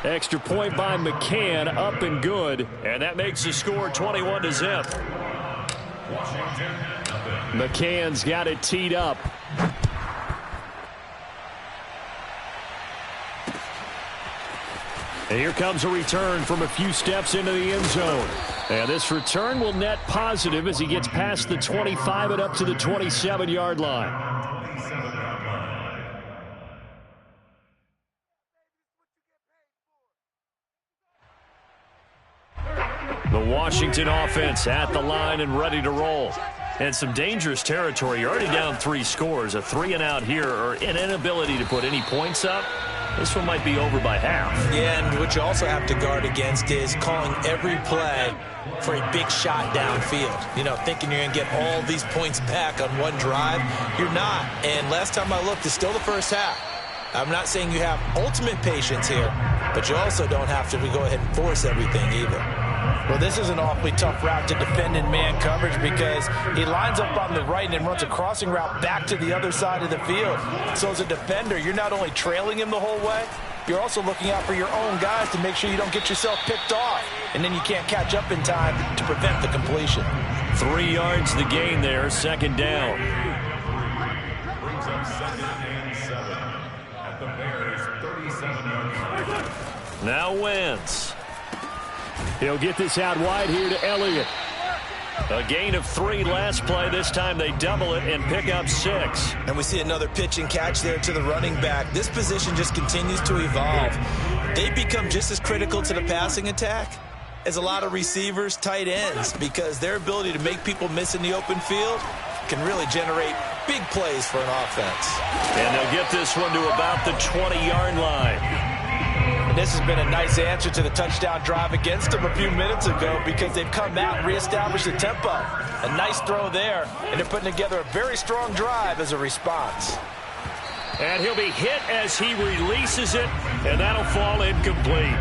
Extra point by McCann, up and good. And that makes the score 21-0. McCann's got it teed up. And here comes a return from a few steps into the end zone. And this return will net positive as he gets past the 25 and up to the 27-yard line. The Washington offense at the line and ready to roll. And some dangerous territory. You're already down 3 scores. A 3-and-out here or an inability to put any points up. This one might be over by half. Yeah, and what you also have to guard against is calling every play for a big shot downfield. You know, thinking you're going to get all these points back on one drive. You're not. And last time I looked, it's still the first half. I'm not saying you have ultimate patience here, but you also don't have to go ahead and force everything either. Well, this is an awfully tough route to defend in man coverage because he lines up on the right and then runs a crossing route back to the other side of the field. So as a defender, you're not only trailing him the whole way, you're also looking out for your own guys to make sure you don't get yourself picked off. And then you can't catch up in time to prevent the completion. 3 yards the gain there, second down. Brings up 2nd and 7 at the Bears' 37-yard line. Now Wentz. He'll get this out wide here to Elliott. A gain of 3 last play. This time they double it and pick up 6. And we see another pitch and catch there to the running back. This position just continues to evolve. They become just as critical to the passing attack as a lot of receivers, tight ends, because their ability to make people miss in the open field can really generate big plays for an offense. And they'll get this one to about the 20-yard line. And this has been a nice answer to the touchdown drive against them a few minutes ago because they've come out and reestablished the tempo. A nice throw there, and they're putting together a very strong drive as a response. And he'll be hit as he releases it, and that'll fall incomplete.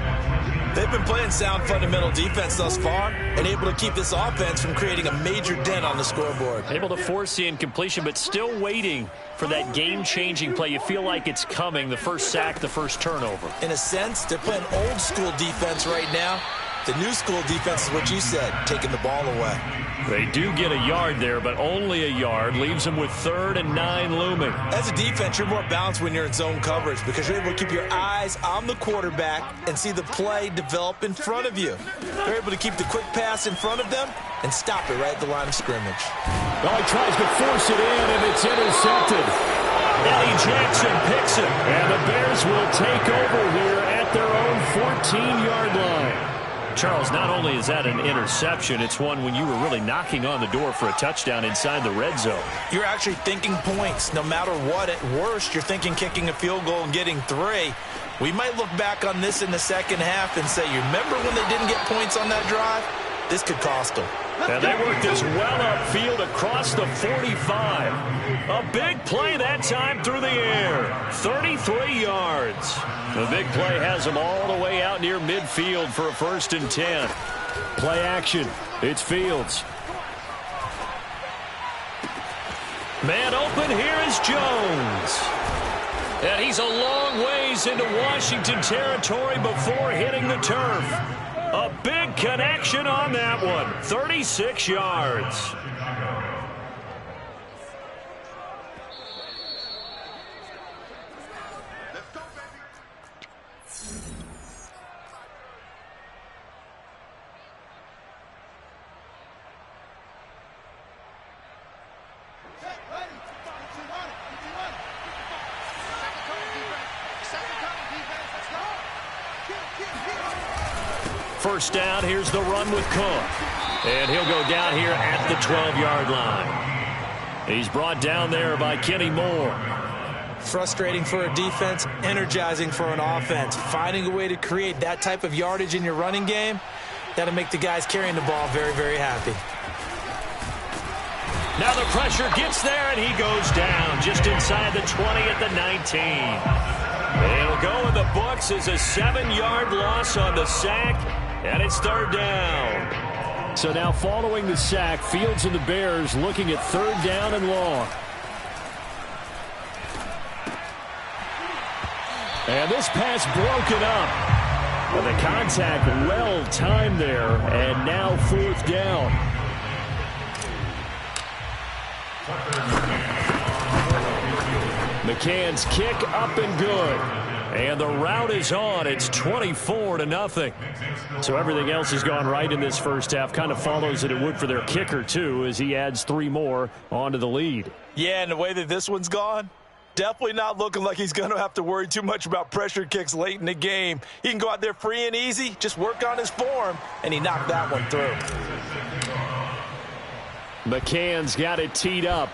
They've been playing sound fundamental defense thus far and able to keep this offense from creating a major dent on the scoreboard. Able to force the incompletion, but still waiting for that game-changing play. You feel like it's coming, the first sack, the first turnover. In a sense, they're playing old-school defense right now. The new school defense is what you said, taking the ball away. They do get a yard there, but only a yard. Leaves them with 3rd and 9 looming. As a defense, you're more balanced when you're in zone coverage because you're able to keep your eyes on the quarterback and see the play develop in front of you. They're able to keep the quick pass in front of them and stop it right at the line of scrimmage. Well, he tries to force it in, and it's intercepted. Eddie Jackson picks it, and the Bears will take over here at their own 14-yard line. Charles, not only is that an interception, it's one when you were really knocking on the door for a touchdown inside the red zone. You're actually thinking points no matter what. At worst, you're thinking kicking a field goal and getting 3. We might look back on this in the second half and say, you remember when they didn't get points on that drive? This could cost them. And they worked this well upfield across the 45. A big play that time through the air. 33 yards. The big play has them all the way out near midfield for a 1st and 10. Play action. It's Fields. Man open, here is Jones. And he's a long ways into Washington territory before hitting the turf. A big connection on that one. 36 yards. First down, here's the run with Cook. And he'll go down here at the 12-yard line. He's brought down there by Kenny Moore. Frustrating for a defense, energizing for an offense. Finding a way to create that type of yardage in your running game, that'll make the guys carrying the ball very, very happy. Now the pressure gets there, and he goes down just inside the 20 at the 19. It'll go in the books as a 7-yard loss on the sack, and it's 3rd down. So now following the sack, Fields and the Bears looking at 3rd down and long. And this pass broken up. And the contact well timed there, and now 4th down. McCann's kick up and good. And the route is on. It's 24-0. So everything else has gone right in this first half. Kind of follows that it would for their kicker, too, as he adds 3 more onto the lead. Yeah, and the way that this one's gone, definitely not looking like he's going to have to worry too much about pressure kicks late in the game. He can go out there free and easy, just work on his form, and he knocked that one through. McCann's got it teed up.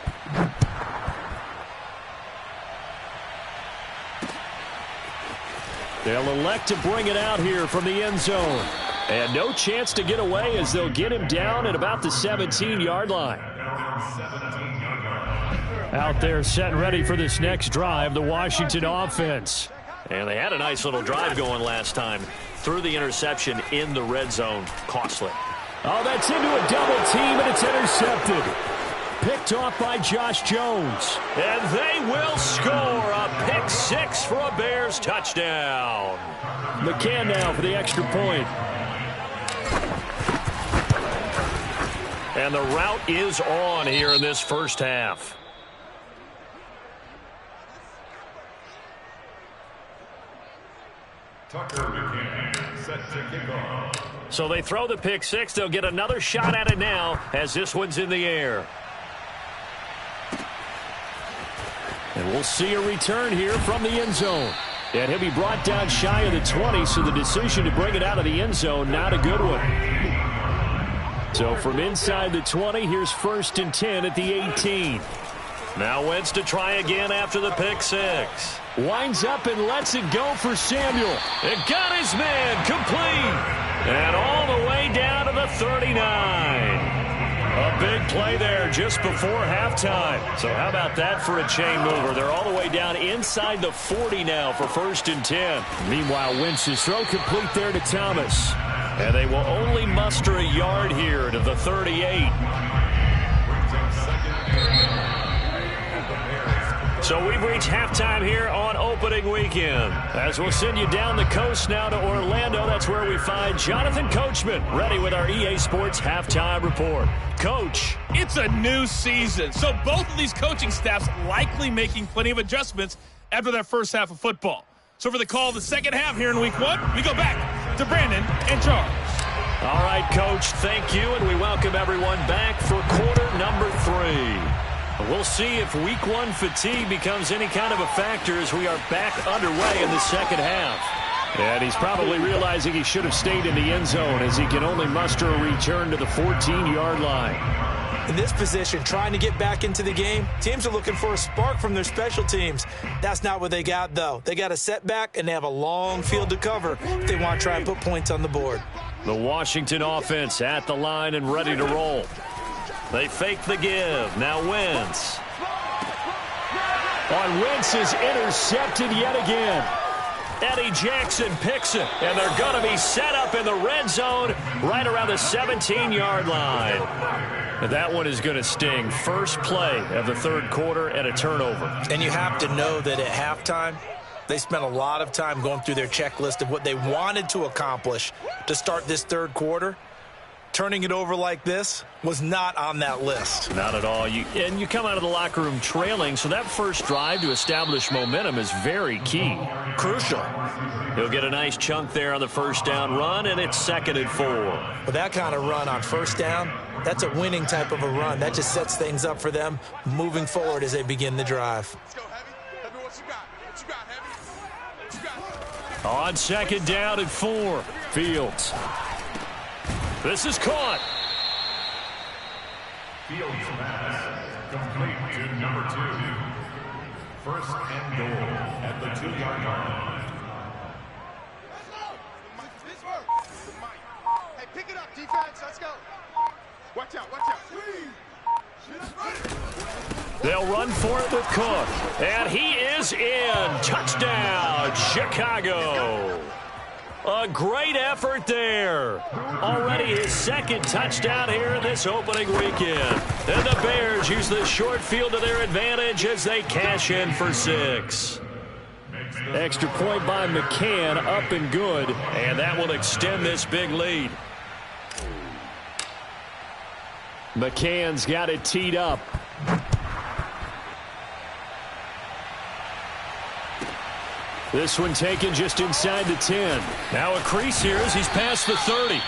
They'll elect to bring it out here from the end zone. And no chance to get away as they'll get him down at about the 17-yard line. Out there set and ready for this next drive, the Washington offense. And they had a nice little drive going last time. Threw the interception in the red zone. Costly. Oh, that's into a double team, and it's intercepted. Picked off by Josh Jones. And they will score a pick 6 for a Bears touchdown. McCann now for the extra point. And the route is on here in this first half. Tucker McCann set to kick off. So they throw the pick 6. They'll get another shot at it now as this one's in the air. And we'll see a return here from the end zone. And he'll be brought down shy of the 20, so the decision to bring it out of the end zone, not a good one. So from inside the 20, here's 1st and 10 at the 18. Now Wentz to try again after the pick 6. Winds up and lets it go for Samuel. It got his man complete. And all the way down to the 39. A big play there just before halftime. So how about that for a chain mover? They're all the way down inside the 40 now for 1st and 10. Meanwhile, Wentz's throw complete there to Thomas. And they will only muster a yard here to the 38. So we've reached halftime here on opening weekend. As we'll send you down the coast now to Orlando, that's where we find Jonathan Coachman, ready with our EA Sports Halftime Report. Coach. It's a new season, so both of these coaching staffs likely making plenty of adjustments after that first half of football. So for the call of the second half here in week 1, we go back to Brandon and Charles. All right, Coach, thank you, and we welcome everyone back for quarter number 3. We'll see if week 1 fatigue becomes any kind of a factor as we are back underway in the second half. And he's probably realizing he should have stayed in the end zone as he can only muster a return to the 14-yard line. In this position, trying to get back into the game, teams are looking for a spark from their special teams. That's not what they got, though. They got a setback, and they have a long field to cover if they want to try and put points on the board. The Washington offense at the line and ready to roll. They fake the give. Now Wentz. Wentz is intercepted yet again. Eddie Jackson picks it, and they're going to be set up in the red zone right around the 17-yard line. And that one is going to sting. First play of the third quarter and a turnover. And you have to know that at halftime, they spent a lot of time going through their checklist of what they wanted to accomplish to start this third quarter. Turning it over like this was not on that list. Not at all. You come out of the locker room trailing, so that first drive to establish momentum is very key. Crucial. He'll get a nice chunk there on the first down run, and it's 2nd and 4. With that kind of run on first down, that's a winning type of a run. That just sets things up for them moving forward as they begin the drive. Let's go, Heavy. Heavy, what you got? What you got, Heavy? What you got? On 2nd down and 4, Fields. This is caught. Fields pass complete to number 2. 1st and goal at the 2-yard line. Hey, pick it up, defense. Let's go. Watch out, watch out. They'll run for it with Cook. And he is in. Touchdown, Chicago. A great effort there. Already his 2nd touchdown here this opening weekend. And the Bears use the short field to their advantage as they cash in for 6. Extra point by McCann, up and good. And that will extend this big lead. McCann's got it teed up. This one taken just inside the 10. Now a crease here as he's past the 30.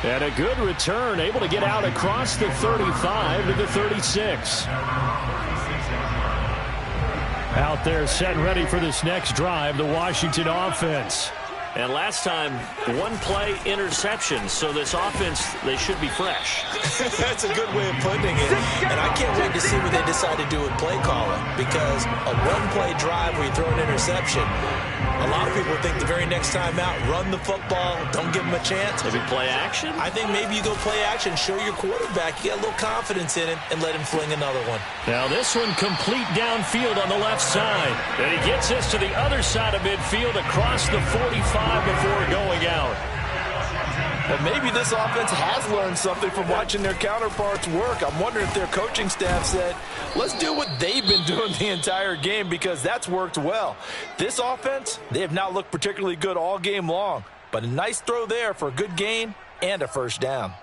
And a good return, able to get out across the 35 to the 36. Out there set and ready for this next drive, the Washington offense. And last time, one play interception, so this offense, they should be fresh. That's a good way of putting it. And I can't wait to see what they decide to do with play calling, because a one-play drive where you throw an interception, a lot of people think the very next time out, run the football, don't give them a chance. Maybe play action? I think maybe you go play action, show your quarterback, you get a little confidence in him, and let him fling another one. Now this one complete downfield on the left side. And he gets this to the other side of midfield across the 45 before going out. But maybe this offense has learned something from watching their counterparts work. I'm wondering if their coaching staff said, let's do what they've been doing the entire game, because that's worked well. This offense, they have not looked particularly good all game long. But a nice throw there for a good gain and a first down.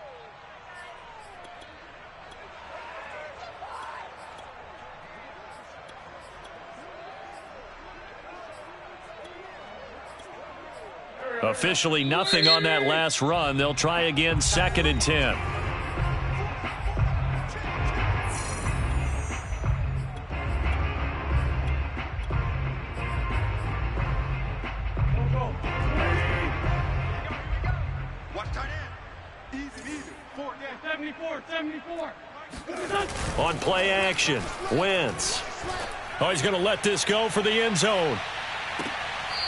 Officially nothing on that last run. They'll try again, 2nd and 10. On play action, Wentz. Oh, he's going to let this go for the end zone.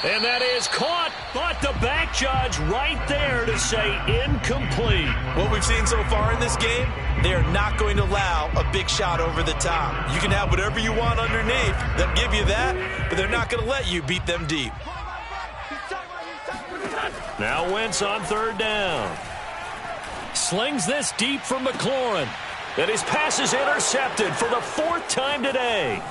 And that is caught, but the back judge right there to say incomplete. What we've seen so far in this game, they are not going to allow a big shot over the top. You can have whatever you want underneath. They'll give you that, but they're not going to let you beat them deep. Now Wentz on 3rd down. Slings this deep from McLaurin. And his pass is intercepted for the 4th time today.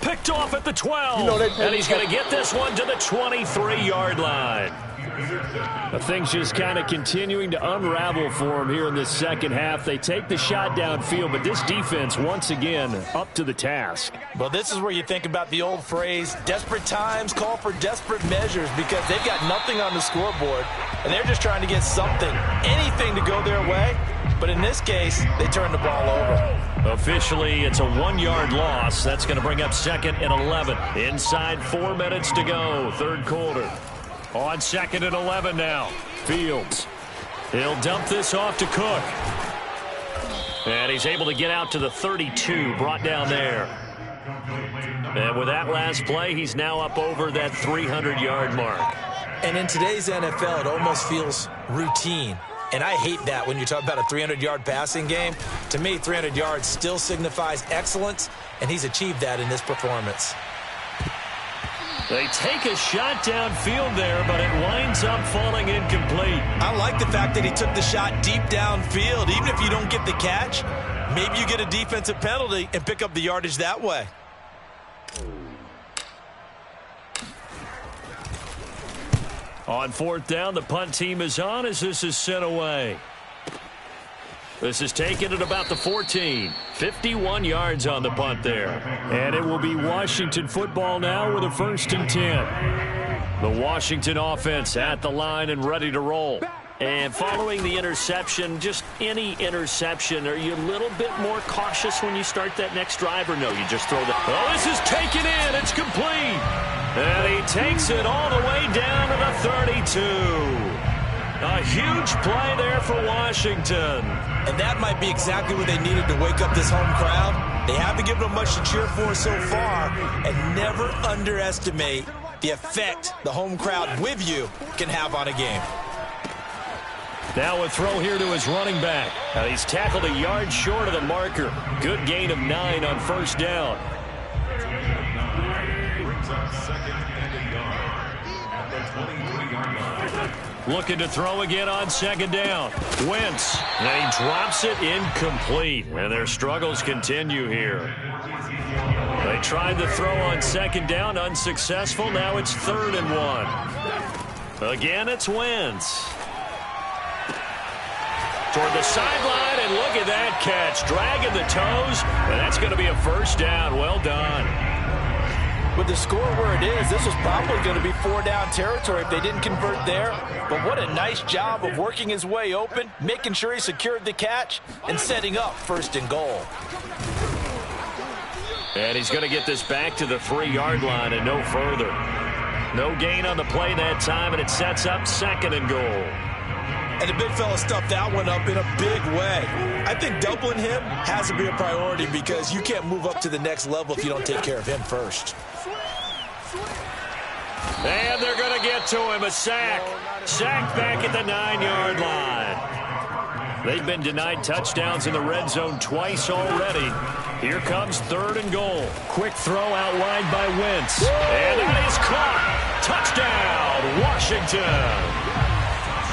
Picked off at the 12, and he's going to get this one to the 23-yard line. Things just kind of continuing to unravel for him here in this second half. They take the shot downfield, but this defense, once again, up to the task. Well, this is where you think about the old phrase, desperate times call for desperate measures, because they've got nothing on the scoreboard, and they're just trying to get something, anything to go their way. But in this case, they turn the ball over. Officially, it's a 1-yard loss. That's going to bring up 2nd and 11. Inside 4 minutes to go, 3rd quarter. On 2nd and 11 now. Fields. He'll dump this off to Cook. And he's able to get out to the 32, brought down there. And with that last play, he's now up over that 300-yard mark. And in today's NFL, it almost feels routine. And I hate that when you talk about a 300-yard passing game. To me, 300 yards still signifies excellence, and he's achieved that in this performance. They take a shot downfield there, but it winds up falling incomplete. I like the fact that he took the shot deep downfield. Even if you don't get the catch, maybe you get a defensive penalty and pick up the yardage that way. On 4th down, the punt team is on as this is sent away. This is taken at about the 14. 51 yards on the punt there. And it will be Washington football now with a 1st and 10. The Washington offense at the line and ready to roll. And following the interception, just any interception, are you a little bit more cautious when you start that next drive, or no, you just throw the... Oh, this is taken in. It's complete. And he takes it all the way down to the 32. A huge play there for Washington. And that might be exactly what they needed to wake up this home crowd. They haven't given them much to cheer for so far, and never underestimate the effect the home crowd with you can have on a game. Now a throw here to his running back. Now he's tackled a yard short of the marker. Good gain of 9 on 1st down. Looking to throw again on 2nd down. Wentz, and he drops it incomplete. And their struggles continue here. They tried the throw on second down, unsuccessful. Now it's 3rd and 1. Again, it's Wentz. Toward the sideline, and look at that catch. Dragging the toes, and that's going to be a first down. Well done. With the score where it is, this was probably going to be 4-down territory if they didn't convert there. But what a nice job of working his way open, making sure he secured the catch, and setting up 1st and goal. And he's going to get this back to the 3-yard line and no further. No gain on the play that time, and it sets up 2nd and goal. And the big fella stuffed that one up in a big way. I think doubling him has to be a priority because you can't move up to the next level if you don't take care of him first. And they're going to get to him. A sack. Sack back at the 9-yard line. They've been denied touchdowns in the red zone twice already. Here comes 3rd and goal. Quick throw out wide by Wentz. And that is caught. Touchdown, Washington.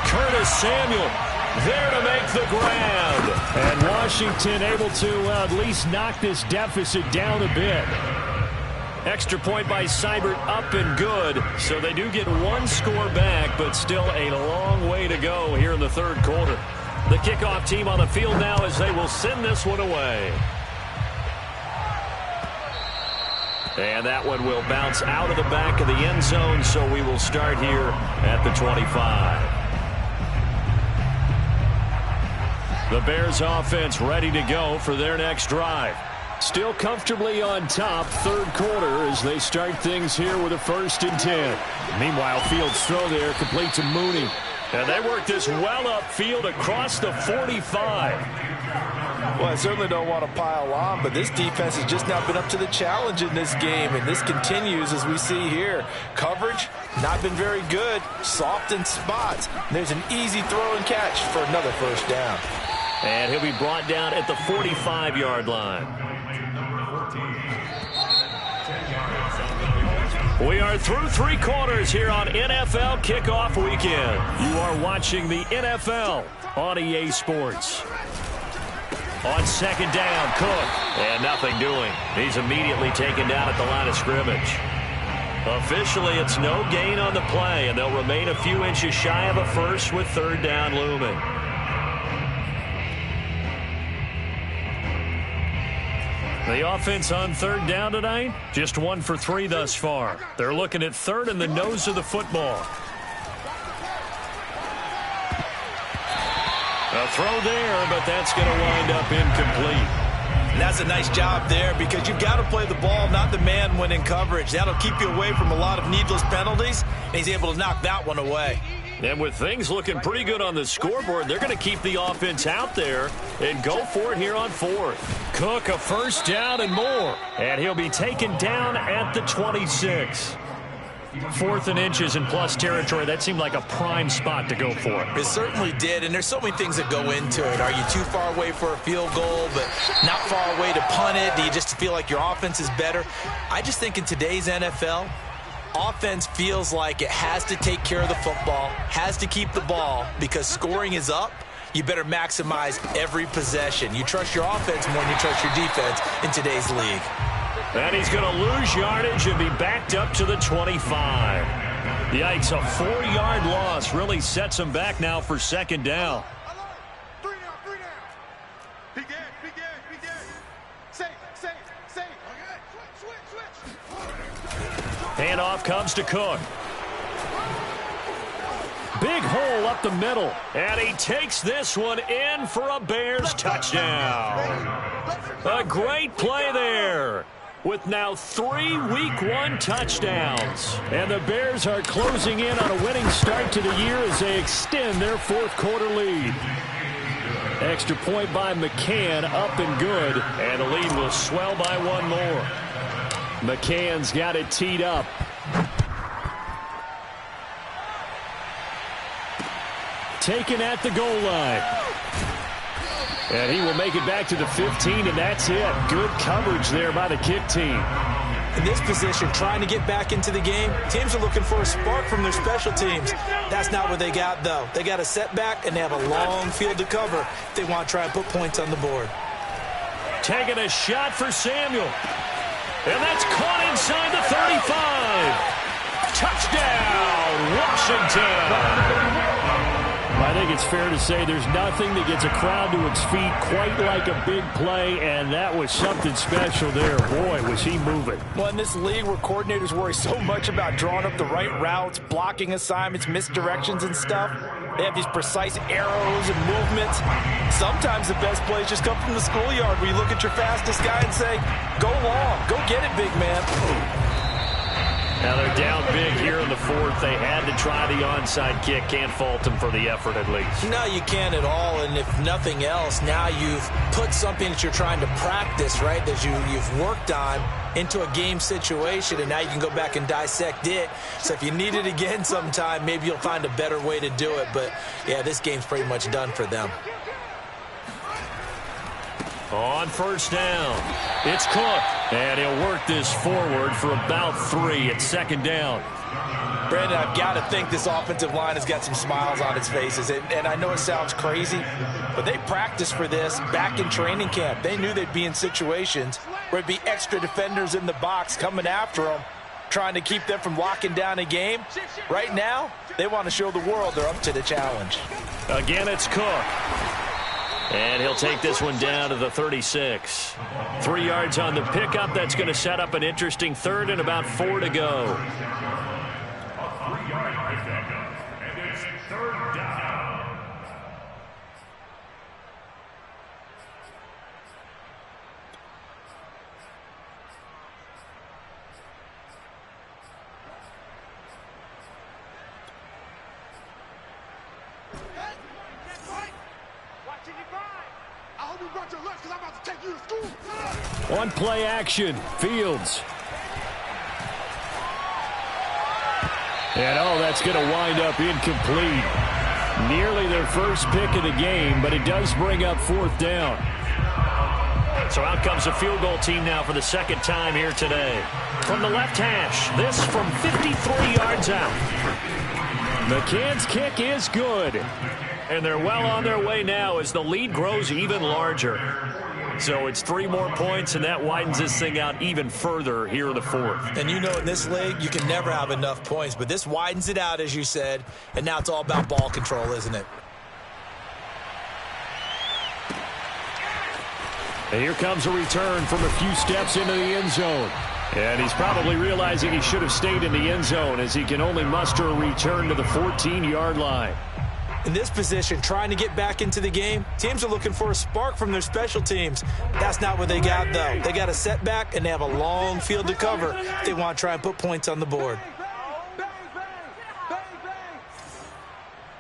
Curtis Samuel there to make the grab. And Washington able to at least knock this deficit down a bit. Extra point by Seibert up and good. So they do get 1 score back, but still a long way to go here in the 3rd quarter. The kickoff team on the field now as they will send this one away. And that one will bounce out of the back of the end zone, so we will start here at the 25. The Bears offense ready to go for their next drive. Still comfortably on top, 3rd quarter as they start things here with a 1st and 10. Meanwhile, Fields' throw there complete to Mooney. And they work this well upfield across the 45. Well, I certainly don't want to pile on, but this defense has just not been up to the challenge in this game, and this continues as we see here. Coverage, not been very good, soft in spots. There's an easy throw and catch for another 1st down. And he'll be brought down at the 45-yard line. We are through 3 quarters here on NFL Kickoff Weekend. You are watching the NFL on EA Sports. On 2nd down, Cook. And nothing doing. He's immediately taken down at the line of scrimmage. Officially, it's no gain on the play, and they'll remain a few inches shy of a first with 3rd down looming. The offense on 3rd down tonight, just 1 for 3 thus far. They're looking at 3rd in the nose of the football. A throw there, but that's going to wind up incomplete. And that's a nice job there because you've got to play the ball, not the man when in coverage. That'll keep you away from a lot of needless penalties, and he's able to knock that one away. And with things looking pretty good on the scoreboard, they're going to keep the offense out there and go for it here on 4th. Cook, a 1st down and more. And he'll be taken down at the 26. 4th and inches in plus territory. That seemed like a prime spot to go for. It certainly did, and there's so many things that go into it. Are you too far away for a field goal, but not far away to punt it? Do you just feel like your offense is better? I just think in today's NFL, offense feels like it has to take care of the football, has to keep the ball, because scoring is up. You better maximize every possession. You trust your offense more than you trust your defense in today's league. And he's going to lose yardage and be backed up to the 25. Yikes, a 4-yard loss really sets him back now for 2nd down. 3 down. Begin. Safe. Okay, switch. Handoff comes to Cook. Big hole up the middle. And he takes this one in for a Bears touchdown. A great play there. With now 3 Week 1 touchdowns. And the Bears are closing in on a winning start to the year as they extend their 4th quarter lead. Extra point by McCann, up and good. And the lead will swell by 1 more. McCann's got it teed up. Taken at the goal line. And he will make it back to the 15, and that's it. Good coverage there by the kick team. In this position, trying to get back into the game, teams are looking for a spark from their special teams. That's not what they got, though. They got a setback, and they have a long field to cover if they want to try and put points on the board. Taking a shot for Samuel. And that's caught inside the 35. Touchdown, Washington. I think it's fair to say there's nothing that gets a crowd to its feet quite like a big play, and that was something special there. Boy, was he moving. Well, in this league where coordinators worry so much about drawing up the right routes, blocking assignments, misdirections and stuff, they have these precise arrows and movements. Sometimes the best plays just come from the schoolyard where you look at your fastest guy and say, go long, go get it, big man. Now they're down big here in the fourth. They had to try the onside kick. Can't fault them for the effort at least. No, you can't at all. And if nothing else, now you've put something that you're trying to practice, right, that you've worked on into a game situation, and now you can go back and dissect it. So if you need it again sometime, maybe you'll find a better way to do it. But, yeah, this game's pretty much done for them. On first down, it's Cook, and he'll work this forward for about 3 at second down. Brandon, I've got to think this offensive line has got some smiles on its faces. And I know it sounds crazy, but they practiced for this back in training camp. They knew they'd be in situations where it'd be extra defenders in the box coming after them, trying to keep them from locking down a game. Right now, they want to show the world they're up to the challenge. Again, it's Cook. And he'll take this one down to the 36. 3 yards on the pickup. That's going to set up an interesting third and about 4 to go. A 3-yard pickup, and it's third down. One play action, Fields. And, that's going to wind up incomplete. Nearly their first pick of the game, but it does bring up fourth down. So out comes a field goal team now for the second time here today. From the left hash, this from 53 yards out. McCann's kick is good. And they're well on their way now as the lead grows even larger. So it's 3 more points, and that widens this thing out even further here in the fourth. And you know in this league, you can never have enough points, but this widens it out, as you said, and now it's all about ball control, isn't it? And here comes a return from a few steps into the end zone. And he's probably realizing he should have stayed in the end zone as he can only muster a return to the 14-yard line. In this position, trying to get back into the game, teams are looking for a spark from their special teams. That's not what they got, though. They got a setback, and they have a long field to cover if they want to try and put points on the board.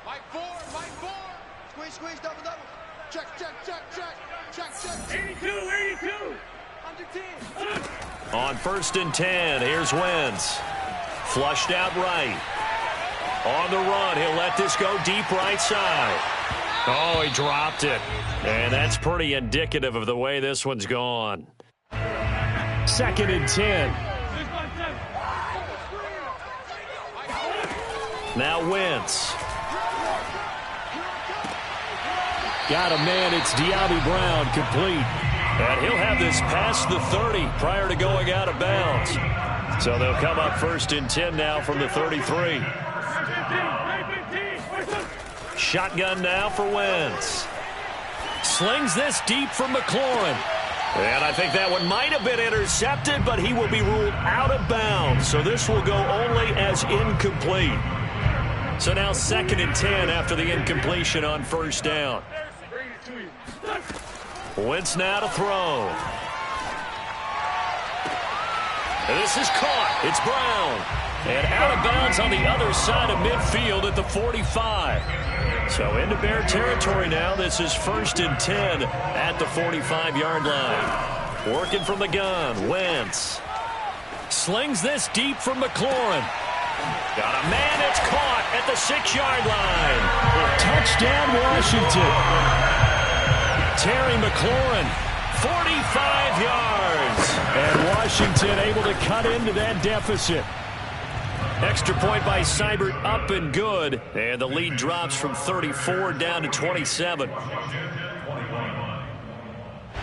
Mike 4. Squeeze, double. Check. 82. Under 10. On first and 10, here's Wentz. Flushed out right. On the run, he'll let this go deep right side. Oh, he dropped it. And that's pretty indicative of the way this one's gone. Second and 10. Now Wentz. Got a man, it's De'Ami Brown, complete. And he'll have this past the 30 prior to going out of bounds. So they'll come up first and 10 now from the 33. Shotgun now for Wentz. Slings this deep from McLaurin. And I think that one might have been intercepted, but he will be ruled out of bounds. So this will go only as incomplete. So now second and 10 after the incompletion on first down. Wentz now to throw. And this is caught. It's Brown. And out of bounds on the other side of midfield at the 45. So into Bear territory now. This is first and 10 at the 45-yard line. Working from the gun, Wentz. Slings this deep from McLaurin. Got a man that's caught at the 6-yard line. Touchdown, Washington. Terry McLaurin, 45 yards. And Washington able to cut into that deficit. Extra point by Seibert, up and good. And the lead drops from 34 down to 27.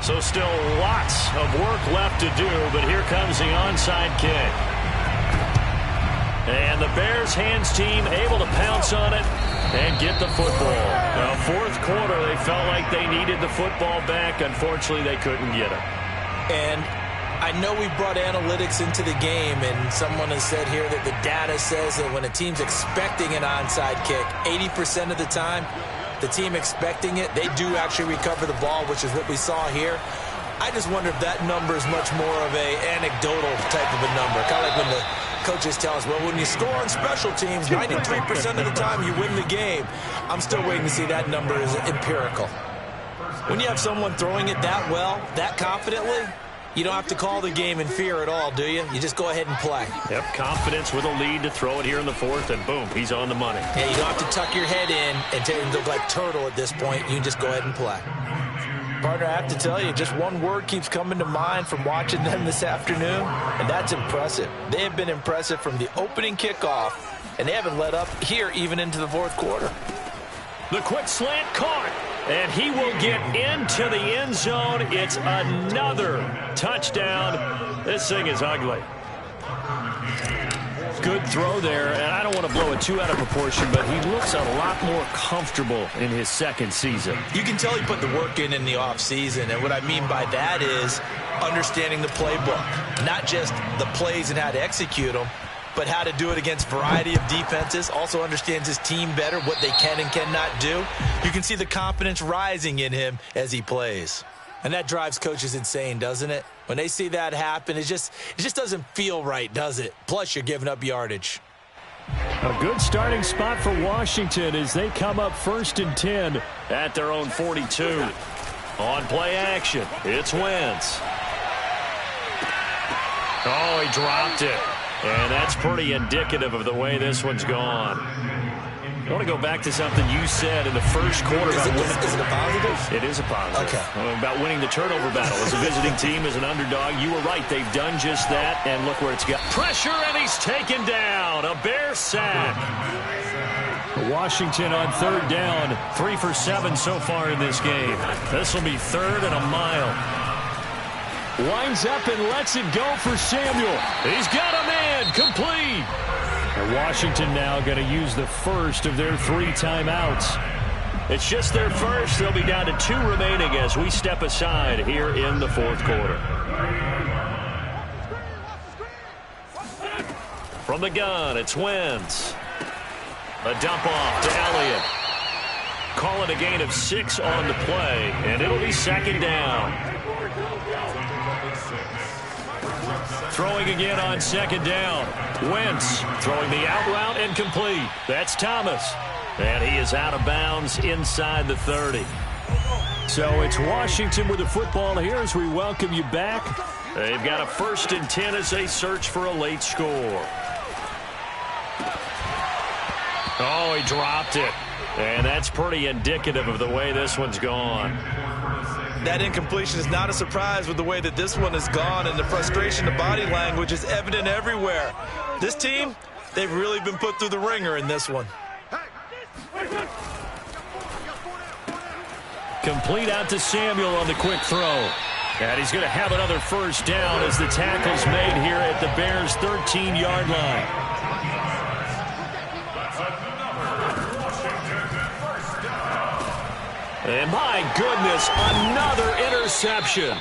So still lots of work left to do, but here comes the onside kick. And the Bears hands team able to pounce on it and get the football. Well, fourth quarter, they felt like they needed the football back. Unfortunately, they couldn't get it. And I know we brought analytics into the game, and someone has said here that the data says that when a team's expecting an onside kick, 80% of the time, the team expecting it, they do actually recover the ball, which is what we saw here. I just wonder if that number is much more of a anecdotal type of a number. Kind of like when the coaches tell us, well, when you score on special teams, 93% of the time you win the game. I'm still waiting to see that number is empirical. When you have someone throwing it that well, that confidently, you don't have to call the game in fear at all, do you? You just go ahead and play. Yep, confidence with a lead to throw it here in the fourth, and boom, he's on the money. Yeah, you don't have to tuck your head in and look like turtle at this point. You can just go ahead and play. Partner, I have to tell you, just one word keeps coming to mind from watching them this afternoon, and that's impressive. They have been impressive from the opening kickoff, and they haven't let up here even into the fourth quarter. The quick slant caught, and he will get into the end zone. It's another touchdown. This thing is ugly. Good throw there, and I don't want to blow it too out of proportion, but he looks a lot more comfortable in his second season. You can tell he put the work in the offseason, and what I mean by that is understanding the playbook, not just the plays and how to execute them, but how to do it against a variety of defenses. Also understands his team better, what they can and cannot do. You can see the confidence rising in him as he plays. And that drives coaches insane, doesn't it? When they see that happen, it just doesn't feel right, does it? Plus, you're giving up yardage. A good starting spot for Washington as they come up 1st and 10 at their own 42. On play action, it's Wentz. Oh, he dropped it. And that's pretty indicative of the way this one's gone. I want to go back to something you said in the first quarter. Is it a positive? It is a positive. Okay. About winning the turnover battle. As a visiting team, as an underdog, you were right. They've done just that, and look where it's got. Pressure, and he's taken down. A Bear sack. Washington on 3rd down. 3 for 7 so far in this game. This will be 3rd and a mile. Winds up and lets it go for Samuel. He's got a man. Complete. And Washington now going to use the first of their 3 timeouts. It's just their first. They'll be down to 2 remaining as we step aside here in the fourth quarter. From the gun, it's Wentz. A dump off to Elliott. Call it a gain of 6 on the play, and it'll be 2nd down. Throwing again on 2nd down. Wentz throwing the out route and complete. That's Thomas. And he is out of bounds inside the 30. So it's Washington with the football here as we welcome you back. They've got a 1st and 10 as they search for a late score. Oh, he dropped it. And that's pretty indicative of the way this one's gone. That incompletion is not a surprise with the way that this one has gone, and the frustration, the body language is evident everywhere. This team, they've really been put through the ringer in this one. Complete out to Samuel on the quick throw. And he's going to have another 1st down as the tackle's made here at the Bears' 13-yard line. And my goodness, another interception.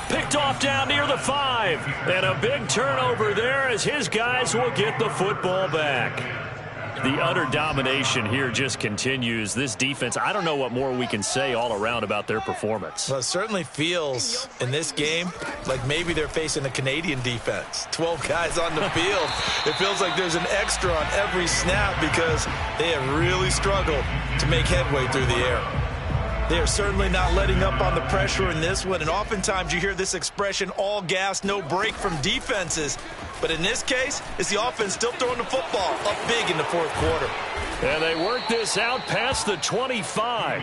Picked off down near the 5. And a big turnover there as his guys will get the football back. The utter domination here just continues. This defense, I don't know what more we can say all around about their performance. Well, it certainly feels in this game like maybe they're facing a Canadian defense. 12 guys on the field. It feels like there's an extra on every snap because they have really struggled to make headway through the air. They are certainly not letting up on the pressure in this one, and oftentimes you hear this expression, all gas, no break from defenses. But in this case, it's the offense still throwing the football up big in the fourth quarter. And they work this out past the 25.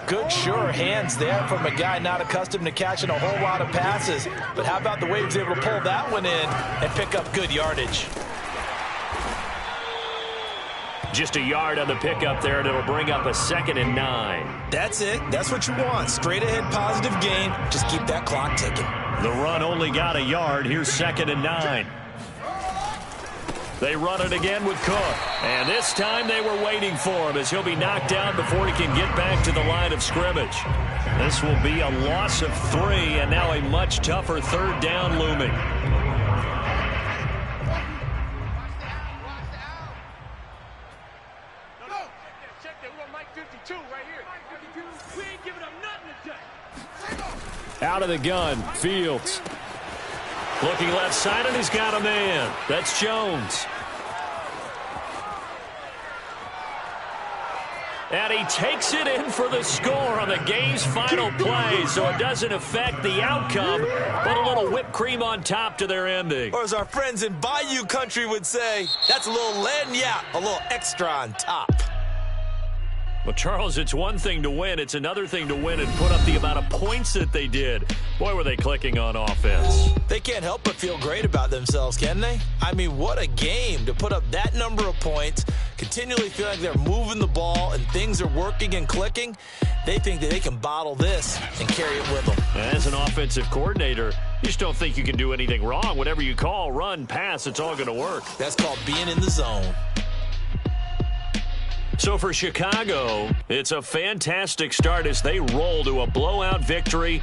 Good, sure hands there from a guy not accustomed to catching a whole lot of passes. But how about the way he was able to pull that one in and pick up good yardage? Just a yard on the pickup there, and it'll bring up a 2nd and 9. That's it. That's what you want. Straight ahead positive gain. Just keep that clock ticking. The run only got a yard. Here's 2nd and 9. They run it again with Cook. And this time they were waiting for him as he'll be knocked down before he can get back to the line of scrimmage. This will be a loss of 3, and now a much tougher 3rd down looming. Out of the gun, Fields. Looking left side, and he's got a man. That's Jones. And he takes it in for the score on the game's final play, so it doesn't affect the outcome, but a little whipped cream on top to their ending. Or as our friends in Bayou Country would say, that's a little lagniappe, a little extra on top. Well, Charles, it's one thing to win. It's another thing to win and put up the amount of points that they did. Boy, were they clicking on offense. They can't help but feel great about themselves, can they? I mean, what a game to put up that number of points, continually feel like they're moving the ball and things are working and clicking. They think that they can bottle this and carry it with them. As an offensive coordinator, you just don't think you can do anything wrong. Whatever you call, run, pass, it's all going to work. That's called being in the zone. So for Chicago, it's a fantastic start as they roll to a blowout victory.